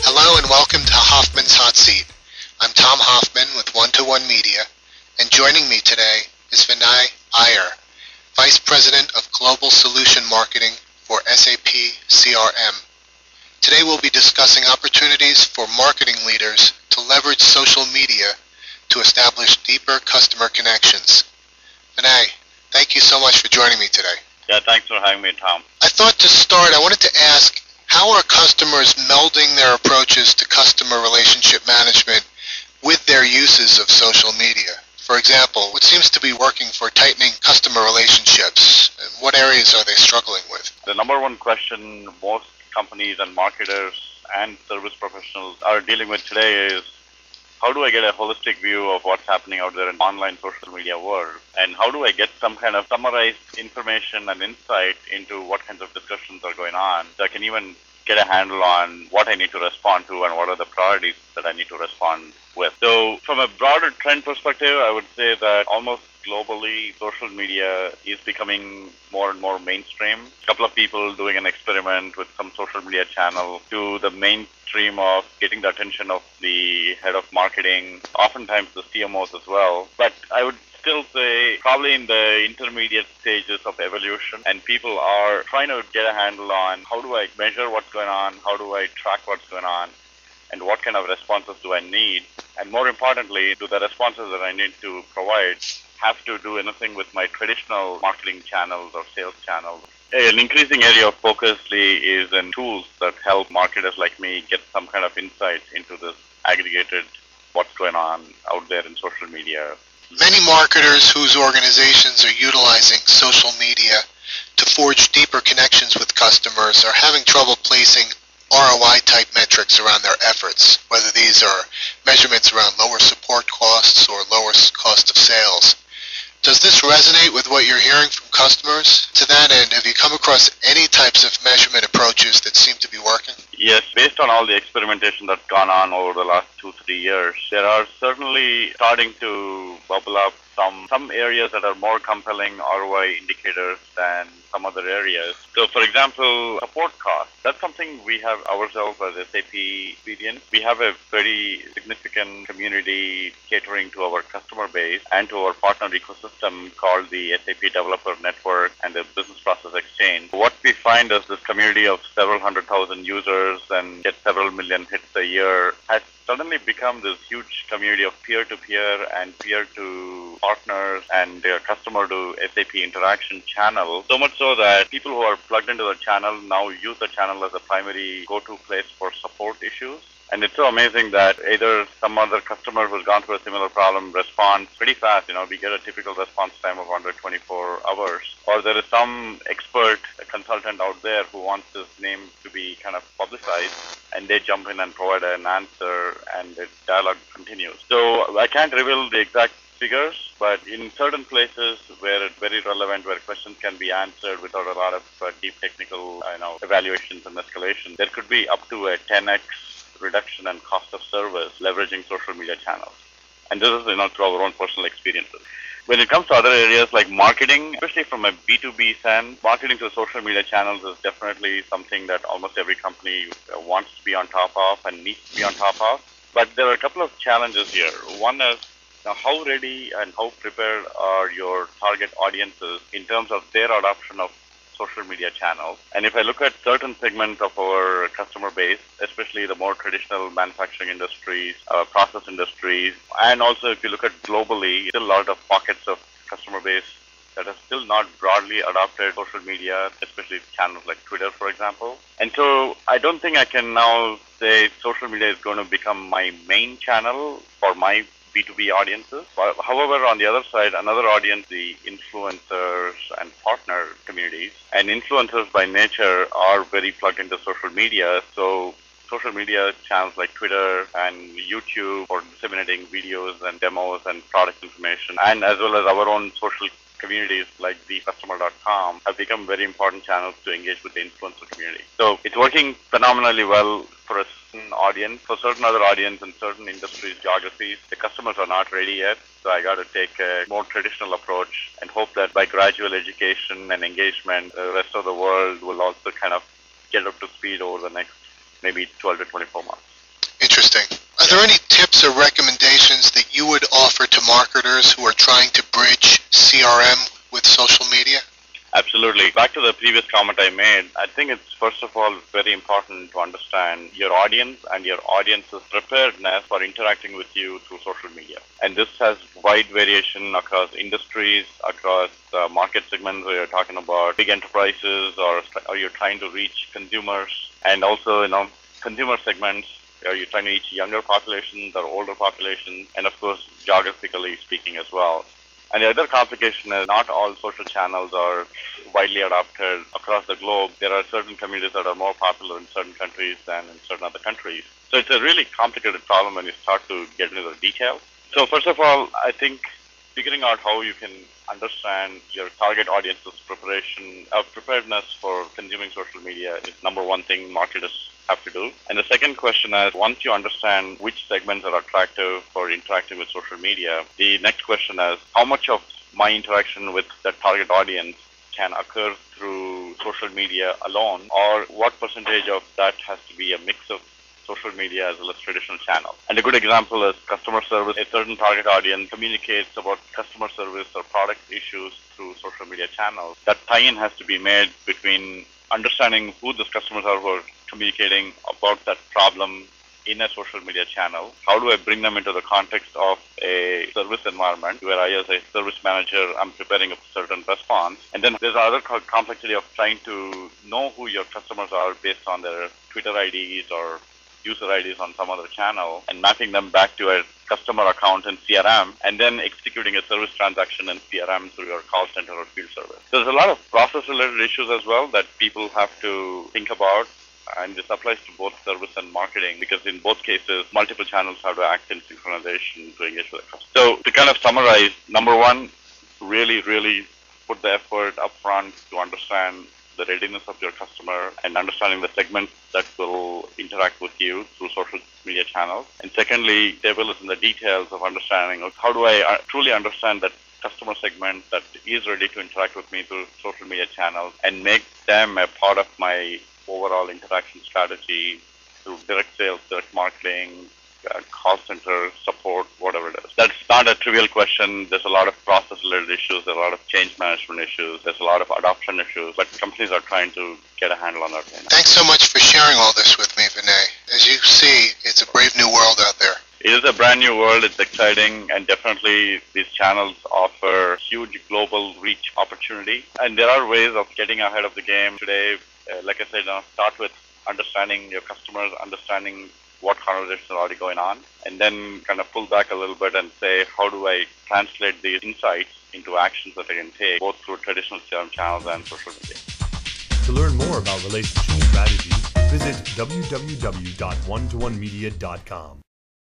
Hello and welcome to Hoffman's Hot Seat. I'm Tom Hoffman with One-to-One Media, and joining me today is Vinay Iyer, Vice President of Global Solution Marketing for SAP CRM. Today we'll be discussing opportunities for marketing leaders to leverage social media to establish deeper customer connections. Vinay, thank you so much for joining me today. Yeah, thanks for having me, Tom. I thought to start, I wanted to ask, how are customers melding their approaches to customer relationship management with their uses of social media? For example, what seems to be working for tightening customer relationships, and what areas are they struggling with? The number one question most companies and marketers and service professionals are dealing with today is, how do I get a holistic view of what's happening out there in the online social media world? And how do I get some kind of summarized information and insight into what kinds of discussions are going on so I can even get a handle on what I need to respond to and what are the priorities that I need to respond with. So from a broader trend perspective, I would say that almost globally, social media is becoming more and more mainstream. A couple of people doing an experiment with some social media channel to the mainstream of getting the attention of the head of marketing, oftentimes the CMOs as well. But I would still say probably in the intermediate stages of evolution, and people are trying to get a handle on how do I measure what's going on, how do I track what's going on, and what kind of responses do I need, and more importantly, do the responses that I need to provide have to do anything with my traditional marketing channels or sales channels. An increasing area of focus is in tools that help marketers like me get some kind of insight into this aggregated what's going on out there in social media. Many marketers whose organizations are utilizing social media to forge deeper connections with customers are having trouble placing ROI-type metrics around their efforts, whether these are measurements around lower support costs or lower cost of sales. Does this resonate with what you're hearing from customers? To that end, have you come across any types of measurement approaches that seem to be working? Yes, based on all the experimentation that's gone on over the last 2-3 years, there are certainly starting to bubble up some areas that are more compelling ROI indicators than some other areas. So, for example, support costs. That's something we have ourselves as SAP experienced. We have a very significant community catering to our customer base and to our partner ecosystem called the SAP Developer Network and the Business Process Exchange. What we find is this community of several 100,000 users and get several million hits a year has suddenly become this huge community of peer-to-peer and peer-to partners and customer to SAP interaction channel. So much so that people who are plugged into the channel now use the channel as a primary go-to place for support issues. And it's so amazing that either some other customer who's gone through a similar problem responds pretty fast. We get a typical response time of under 24 hours. Or there is some expert consultant out there who wants his name to be kind of publicized, and they jump in and provide an answer, and the dialogue continues. So I can't reveal the exact figures, but in certain places where it's very relevant, where questions can be answered without a lot of deep technical evaluations and escalation, there could be up to a 10x reduction in cost of service leveraging social media channels. And this is through our own personal experiences. When it comes to other areas like marketing, especially from a B2B sense, marketing to social media channels is definitely something that almost every company wants to be on top of and needs to be on top of. But there are a couple of challenges here. One is, now, how ready and how prepared are your target audiences in terms of their adoption of social media channels? And if I look at certain segments of our customer base, especially the more traditional manufacturing industries, process industries, and also if you look at globally, still a lot of pockets of customer base that have still not broadly adopted social media, especially channels like Twitter, for example. And so I don't think I can now say social media is going to become my main channel for my B2B audiences. However, on the other side, another audience, the influencers and partner communities. And influencers by nature are very plugged into social media. So social media channels like Twitter and YouTube for disseminating videos and demos and product information, and as well as our own social communities like thecustomer.com have become very important channels to engage with the influencer community. So it's working phenomenally well for a certain audience. For certain other audience in certain industries, geographies, the customers are not ready yet. So I got to take a more traditional approach and hope that by gradual education and engagement, the rest of the world will also kind of get up to speed over the next maybe 12 to 24 months. Interesting. Are there any tips or recommendations that you would offer to marketers who are trying to bridge CRM with social media? Absolutely. Back to the previous comment I made, I think it's first of all very important to understand your audience and your audience's preparedness for interacting with you through social media. And this has wide variation across industries, across market segments where you're talking about big enterprises or you're trying to reach consumers, and also, consumer segments. Are you trying to reach younger populations or older populations, and of course, geographically speaking as well. And the other complication is not all social channels are widely adopted across the globe. There are certain communities that are more popular in certain countries than in certain other countries. So it's a really complicated problem when you start to get into the details. So first of all, I think figuring out how you can understand your target audience's preparedness for consuming social media is number one thing marketers have to do. And the second question is, once you understand which segments are attractive for interacting with social media, the next question is, how much of my interaction with the target audience can occur through social media alone, or what percentage of that has to be a mix of social media as well as traditional channels. And a good example is customer service. A certain target audience communicates about customer service or product issues through social media channels. That tie-in has to be made between understanding who those customers are who are communicating about that problem in a social media channel. How do I bring them into the context of a service environment where I, as a service manager, I'm preparing a certain response. And then there's another complexity of trying to know who your customers are based on their Twitter IDs or user IDs on some other channel and mapping them back to a customer account in CRM and then executing a service transaction in CRM through your call center or field service. There's a lot of process-related issues as well that people have to think about, and this applies to both service and marketing because in both cases, multiple channels have to act in synchronization to engage with the customer. So to kind of summarize, number one, really put the effort up front to understand the readiness of your customer and understanding the segments that will interact with you through social media channels. And secondly, devil is in the details of understanding how do I truly understand that customer segment that is ready to interact with me through social media channels and make them a part of my overall interaction strategy through direct sales, direct marketing, call center support, whatever it is. That's not a trivial question. There's a lot of process-related issues. There's a lot of change management issues. There's a lot of adoption issues. But companies are trying to get a handle on that. Thanks so much for sharing all this with me, Vinay. As you see, it's a brave new world out there. It is a brand new world. It's exciting, and definitely these channels offer huge global reach opportunity. And there are ways of getting ahead of the game today. Like I said, start with understanding your customers, understanding what conversations are already going on, and then kind of pull back a little bit and say, how do I translate these insights into actions that I can take, both through traditional CRM channels and social media. To learn more about relationship strategy, visit www.one2onemedia.com.